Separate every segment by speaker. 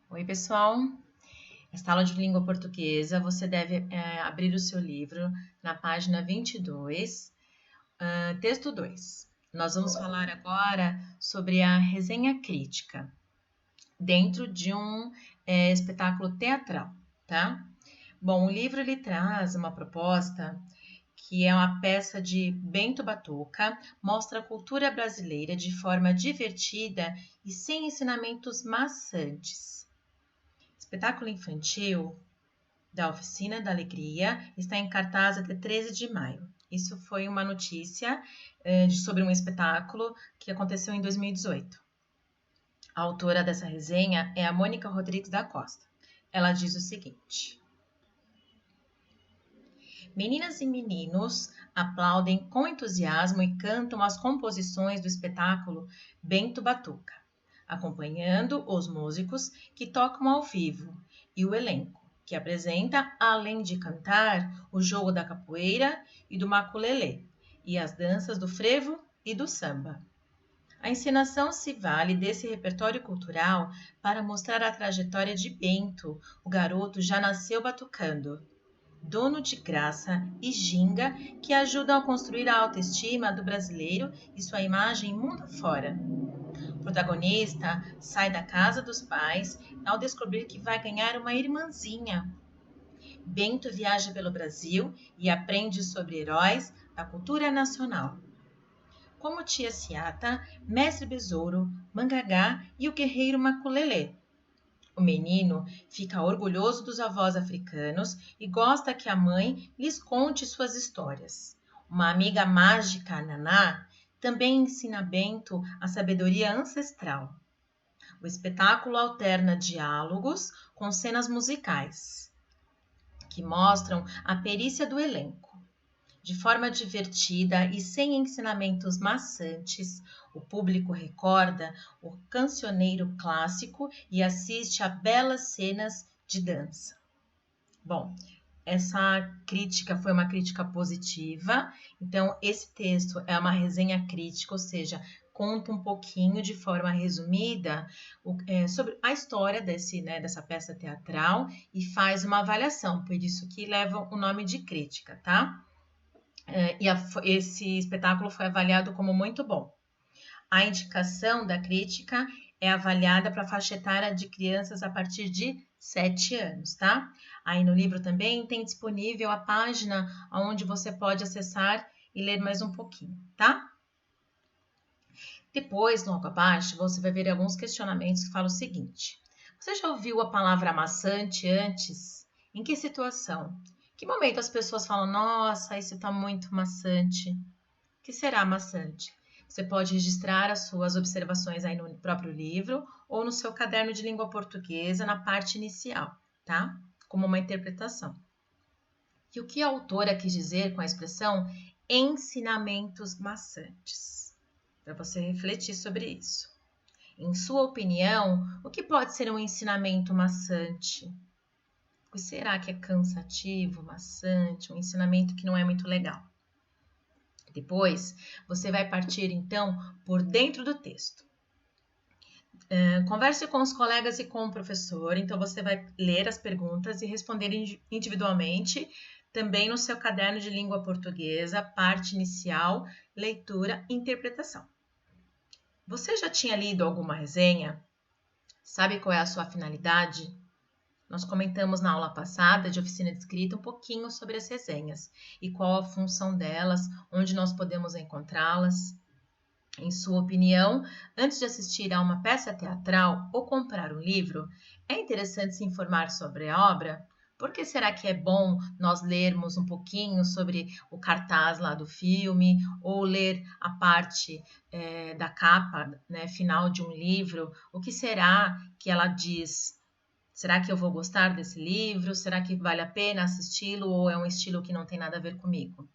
Speaker 1: Oi, pessoal. Esta aula de língua portuguesa, você deve abrir o seu livro na página 22, texto 2. Nós vamos falar agora sobre a resenha crítica, dentro de um espetáculo teatral, tá? Bom, o livro ele traz uma proposta que é uma peça de Bento Batuca, mostra a cultura brasileira de forma divertida e sem ensinamentos maçantes. Espetáculo infantil da Oficina da Alegria está em cartaz até 13 de maio. Isso foi uma notícia sobre um espetáculo que aconteceu em 2018. A autora dessa resenha é a Mônica Rodrigues da Costa. Ela diz o seguinte: meninas e meninos aplaudem com entusiasmo e cantam as composições do espetáculo Bento Batuca, acompanhando os músicos que tocam ao vivo e o elenco, que apresenta, além de cantar, o jogo da capoeira e do maculelê, e as danças do frevo e do samba. A encenação se vale desse repertório cultural para mostrar a trajetória de Bento, o garoto já nasceu batucando, dono de graça e ginga que ajudam a construir a autoestima do brasileiro e sua imagem mundo afora. O protagonista sai da casa dos pais ao descobrir que vai ganhar uma irmãzinha. Bento viaja pelo Brasil e aprende sobre heróis da cultura nacional, como Tia Ciata, Mestre Besouro, Mangagá e o guerreiro Maculelê. O menino fica orgulhoso dos avós africanos e gosta que a mãe lhes conte suas histórias. Uma amiga mágica, Naná, também ensina Bento a sabedoria ancestral. O espetáculo alterna diálogos com cenas musicais, que mostram a perícia do elenco. De forma divertida e sem ensinamentos maçantes, o público recorda o cancioneiro clássico e assiste a belas cenas de dança. Bom, essa crítica foi uma crítica positiva, então esse texto é uma resenha crítica, ou seja, conta um pouquinho de forma resumida sobre a história dessa peça teatral e faz uma avaliação, por isso que leva o nome de crítica, tá? Esse espetáculo foi avaliado como muito bom. A indicação da crítica é avaliada para a faixa etária de crianças a partir de 7 anos, tá? Aí no livro também tem disponível a página onde você pode acessar e ler mais um pouquinho, tá? Depois, logo abaixo, você vai ver alguns questionamentos que falam o seguinte: você já ouviu a palavra maçante antes? Em que situação? Que momento as pessoas falam, nossa, isso está muito maçante? O que será maçante? Você pode registrar as suas observações aí no próprio livro ou no seu caderno de língua portuguesa na parte inicial, tá? Como uma interpretação. E o que a autora quis dizer com a expressão ensinamentos maçantes? Para você refletir sobre isso. Em sua opinião, o que pode ser um ensinamento maçante? O que será que é cansativo, maçante, um ensinamento que não é muito legal? Depois, você vai partir, então, por dentro do texto. Converse com os colegas e com o professor, então você vai ler as perguntas e responder individualmente, também no seu caderno de língua portuguesa, parte inicial, leitura e interpretação. Você já tinha lido alguma resenha? Sabe qual é a sua finalidade? Nós comentamos na aula passada de oficina de escrita um pouquinho sobre as resenhas e qual a função delas, onde nós podemos encontrá-las. Em sua opinião, antes de assistir a uma peça teatral ou comprar um livro, é interessante se informar sobre a obra? Por que será que é bom nós lermos um pouquinho sobre o cartaz lá do filme ou ler a parte da capa, né, final de um livro? O que será que ela diz? Será que eu vou gostar desse livro? Será que vale a pena assisti-lo ou é um estilo que não tem nada a ver comigo?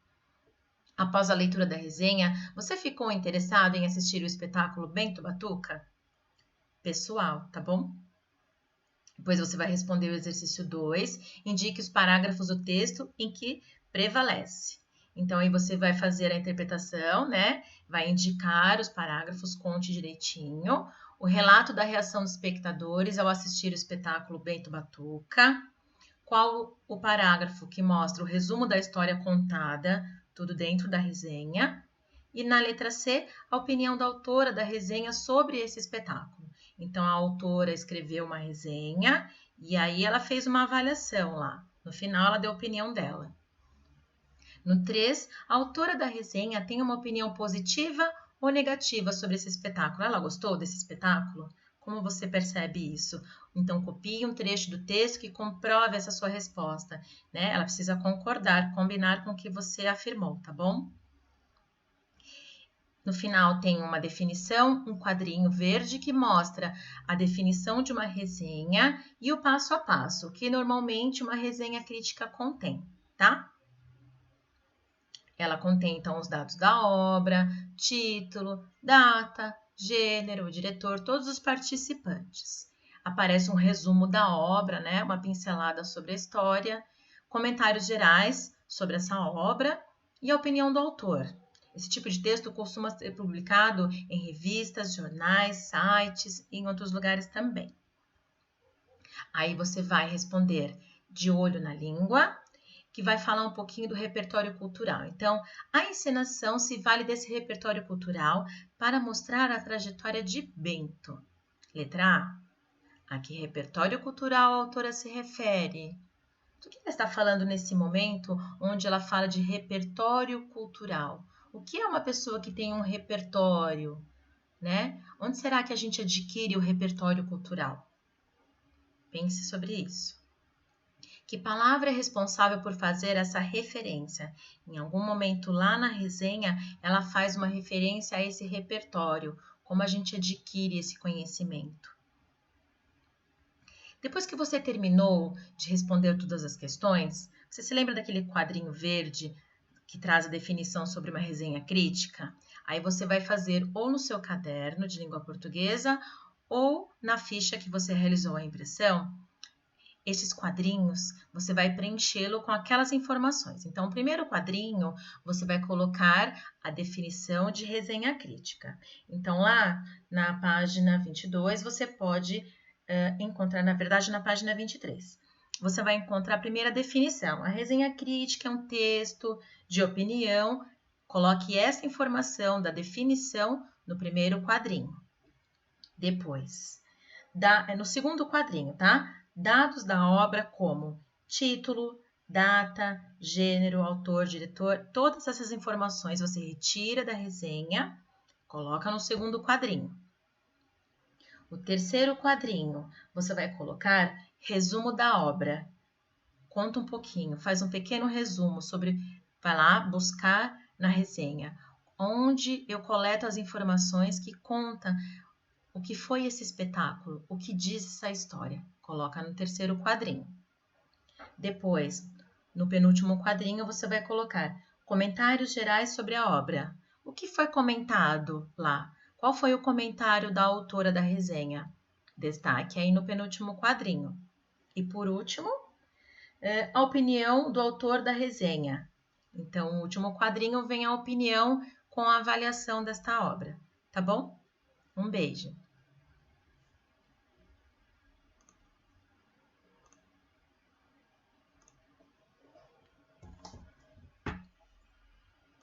Speaker 1: Após a leitura da resenha, você ficou interessado em assistir o espetáculo Bento Batuca? Pessoal, tá bom? Depois você vai responder o exercício 2, indique os parágrafos do texto em que prevalece. Então, aí você vai fazer a interpretação, né? vai indicar os parágrafos, conte direitinho, o relato da reação dos espectadores ao assistir o espetáculo Bento Batuca, qual o parágrafo que mostra o resumo da história contada, tudo dentro da resenha, e na letra C, a opinião da autora da resenha sobre esse espetáculo. Então, a autora escreveu uma resenha e aí ela fez uma avaliação lá. No final, ela deu a opinião dela. No 3, a autora da resenha tem uma opinião positiva ou negativa sobre esse espetáculo. Ela gostou desse espetáculo? Como você percebe isso? Então, copie um trecho do texto que comprove essa sua resposta, né? Ela precisa concordar, combinar com o que você afirmou, tá bom? No final tem uma definição, um quadrinho verde que mostra a definição de uma resenha e o passo a passo, que normalmente uma resenha crítica contém, tá? Ela contém, então, os dados da obra, título, data, gênero, diretor, todos os participantes. Aparece um resumo da obra, né? Uma pincelada sobre a história, comentários gerais sobre essa obra e a opinião do autor. Esse tipo de texto costuma ser publicado em revistas, jornais, sites e em outros lugares também. Aí você vai responder de olho na língua, que vai falar um pouquinho do repertório cultural. Então, a encenação se vale desse repertório cultural para mostrar a trajetória de Bento. Letra A. A que repertório cultural a autora se refere? Do que ela está falando nesse momento onde ela fala de repertório cultural? O que é uma pessoa que tem um repertório, né? Onde será que a gente adquire o repertório cultural? Pense sobre isso. Que palavra é responsável por fazer essa referência? Em algum momento lá na resenha, ela faz uma referência a esse repertório, como a gente adquire esse conhecimento. Depois que você terminou de responder todas as questões, você se lembra daquele quadrinho verde que traz a definição sobre uma resenha crítica? Aí você vai fazer ou no seu caderno de língua portuguesa ou na ficha que você realizou a impressão. Esses quadrinhos, você vai preenchê-lo com aquelas informações. Então, o primeiro quadrinho, você vai colocar a definição de resenha crítica. Então, lá na página 22, você pode encontrar, na verdade, na página 23. Você vai encontrar a primeira definição. A resenha crítica é um texto de opinião. Coloque essa informação da definição no primeiro quadrinho. Depois, no segundo quadrinho, tá? Dados da obra como título, data, gênero, autor, diretor, todas essas informações você retira da resenha, coloca no segundo quadrinho. O terceiro quadrinho, você vai colocar resumo da obra. Conta um pouquinho, faz um pequeno resumo sobre, vai lá buscar na resenha, onde eu coleto as informações que contam o que foi esse espetáculo, o que diz essa história. Coloca no terceiro quadrinho. Depois, no penúltimo quadrinho, você vai colocar comentários gerais sobre a obra. O que foi comentado lá? Qual foi o comentário da autora da resenha? Destaque aí no penúltimo quadrinho. E por último, a opinião do autor da resenha. Então, no último quadrinho vem a opinião com a avaliação desta obra. Tá bom? Um beijo!